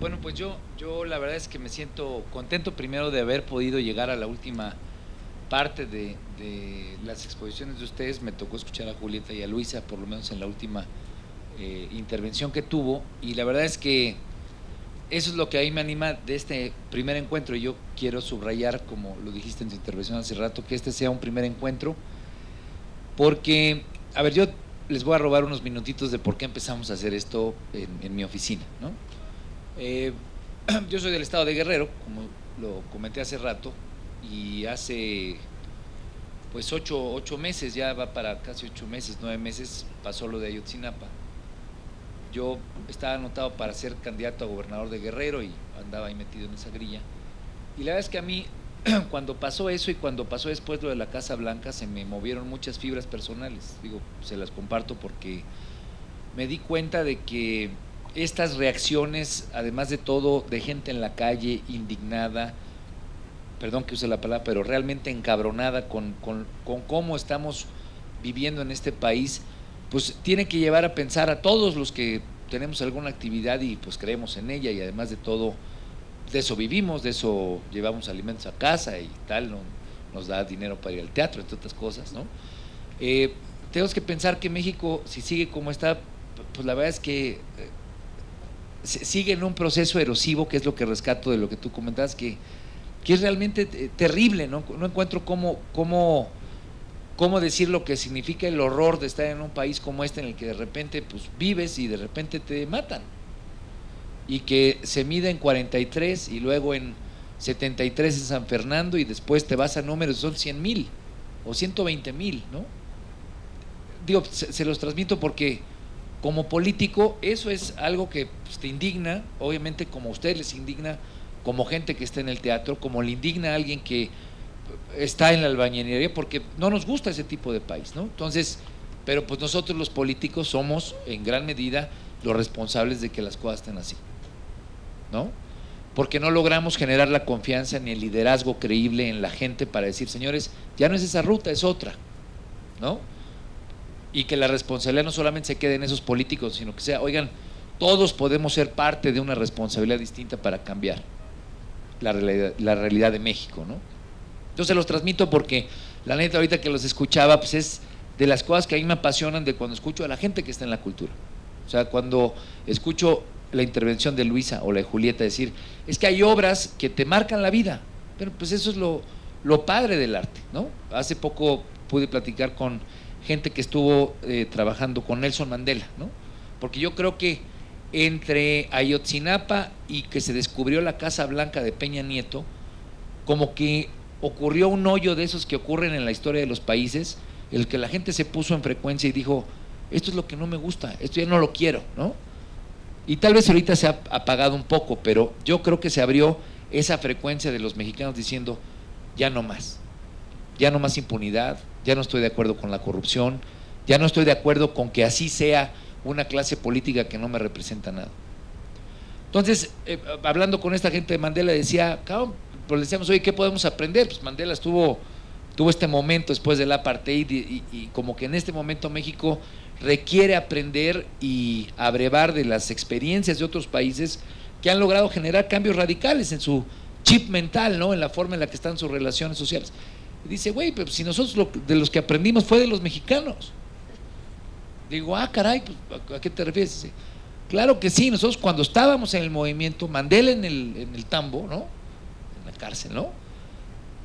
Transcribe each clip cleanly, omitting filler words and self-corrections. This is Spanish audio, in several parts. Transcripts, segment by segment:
Bueno, pues yo la verdad es que me siento contento primero de haber podido llegar a la última parte de las exposiciones de ustedes. Me tocó escuchar a Julieta y a Luisa, por lo menos en la última intervención que tuvo, y la verdad es que eso es lo que a mí me anima de este primer encuentro. Y yo quiero subrayar, como lo dijiste en tu intervención hace rato, que este sea un primer encuentro, porque, a ver, yo les voy a robar unos minutitos de por qué empezamos a hacer esto en mi oficina, ¿no? Eh, yo soy del estado de Guerrero, como lo comenté hace rato, y hace pues ocho meses, ya va para casi 8 meses, 9 meses, pasó lo de Ayotzinapa. Yo estaba anotado para ser candidato a gobernador de Guerrero y andaba ahí metido en esa grilla. Y la verdad es que a mí, cuando pasó eso y cuando pasó después lo de la Casa Blanca, se me movieron muchas fibras personales. Digo, se las comparto porque me di cuenta de que estas reacciones, además de todo, de gente en la calle indignada, perdón que use la palabra, pero realmente encabronada con cómo estamos viviendo en este país, pues tiene que llevar a pensar a todos los que tenemos alguna actividad y pues creemos en ella, y además de todo, de eso vivimos, de eso llevamos alimentos a casa y tal, nos da dinero para ir al teatro, entre otras cosas, ¿no? Tenemos que pensar que México, si sigue como está, pues la verdad es que sigue en un proceso erosivo, que es lo que rescato de lo que tú comentabas, que es realmente terrible, ¿no? No encuentro cómo decir lo que significa el horror de estar en un país como este, en el que de repente pues vives y de repente te matan, y que se mide en 43 y luego en 73 en San Fernando, y después te vas a números, son 100,000 o 120,000, ¿no? Digo, se los transmito porque como político eso es algo que pues, te indigna, obviamente, como a ustedes les indigna, como gente que está en el teatro, como le indigna a alguien que está en la albañilería, porque no nos gusta ese tipo de país, ¿no? Entonces, pero pues nosotros los políticos somos en gran medida los responsables de que las cosas estén así, ¿no? Porque no logramos generar la confianza ni el liderazgo creíble en la gente para decir, señores, ya no es esa ruta, es otra, ¿no? Y que la responsabilidad no solamente se quede en esos políticos, sino que sea, oigan, todos podemos ser parte de una responsabilidad distinta para cambiar la realidad de México, ¿no? Entonces los transmito porque la neta ahorita que los escuchaba, pues es de las cosas que a mí me apasionan de cuando escucho a la gente que está en la cultura. O sea, cuando escucho la intervención de Luisa o la de Julieta decir, es que hay obras que te marcan la vida, pero pues eso es lo padre del arte, ¿no? Hace poco pude platicar con gente que estuvo trabajando con Nelson Mandela, ¿no? Porque yo creo que entre Ayotzinapa y que se descubrió la Casa Blanca de Peña Nieto, como que ocurrió un hoyo de esos que ocurren en la historia de los países, el que la gente se puso en frecuencia y dijo, esto es lo que no me gusta, esto ya no lo quiero, ¿no? Y tal vez ahorita se ha apagado un poco, pero yo creo que se abrió esa frecuencia de los mexicanos diciendo, ya no más impunidad, ya no estoy de acuerdo con la corrupción, ya no estoy de acuerdo con que así sea una clase política que no me representa nada. Entonces, hablando con esta gente de Mandela, decía, cabrón, pues le decíamos, oye, ¿qué podemos aprender? Pues Mandela tuvo este momento después del apartheid y como que en este momento México requiere aprender y abrevar de las experiencias de otros países que han logrado generar cambios radicales en su chip mental, ¿no? En la forma en la que están sus relaciones sociales. Y dice, güey, pero si nosotros de los que aprendimos fue de los mexicanos. Digo, caray, pues, ¿a qué te refieres? Dice, claro que sí, nosotros cuando estábamos en el movimiento, Mandela en el tambo, ¿no? En la cárcel, ¿no?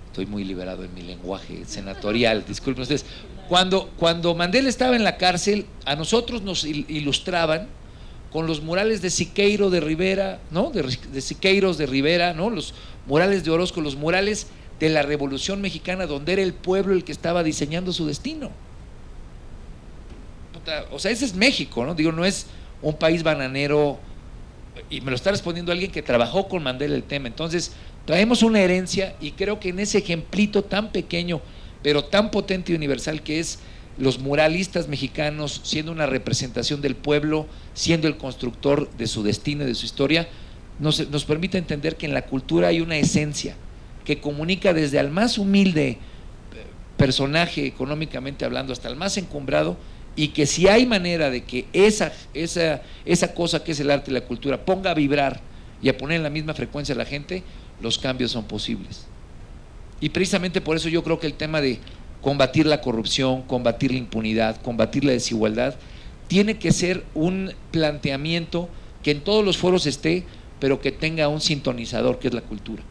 Estoy muy liberado en mi lenguaje senatorial, disculpen ustedes. Cuando Mandela estaba en la cárcel, a nosotros nos ilustraban con los murales de Siqueiro de Rivera, ¿no? De Siqueiros de Rivera, ¿no? Los murales de Orozco, los murales de la Revolución Mexicana, donde era el pueblo el que estaba diseñando su destino. O sea, ese es México, ¿no? Digo, no es un país bananero, y me lo está respondiendo alguien que trabajó con Mandela el tema. Entonces, traemos una herencia, y creo que en ese ejemplito tan pequeño, pero tan potente y universal que es los muralistas mexicanos, siendo una representación del pueblo, siendo el constructor de su destino y de su historia, nos permite entender que en la cultura hay una esencia que comunica desde al más humilde personaje económicamente hablando hasta el más encumbrado, y que si hay manera de que esa cosa que es el arte y la cultura ponga a vibrar y a poner en la misma frecuencia a la gente, los cambios son posibles. Y precisamente por eso yo creo que el tema de combatir la corrupción, combatir la impunidad, combatir la desigualdad, tiene que ser un planteamiento que en todos los foros esté, pero que tenga un sintonizador, que es la cultura.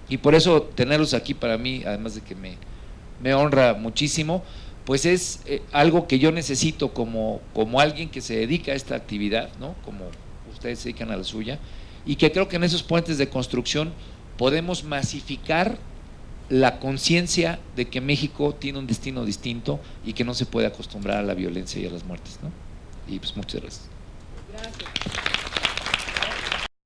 Y por eso tenerlos aquí para mí, además de que me honra muchísimo, pues es algo que yo necesito como alguien que se dedica a esta actividad, ¿no? Como ustedes se dedican a la suya, y que creo que en esos puentes de construcción podemos masificar la conciencia de que México tiene un destino distinto y que no se puede acostumbrar a la violencia y a las muertes, ¿no? Y pues muchas gracias. Gracias.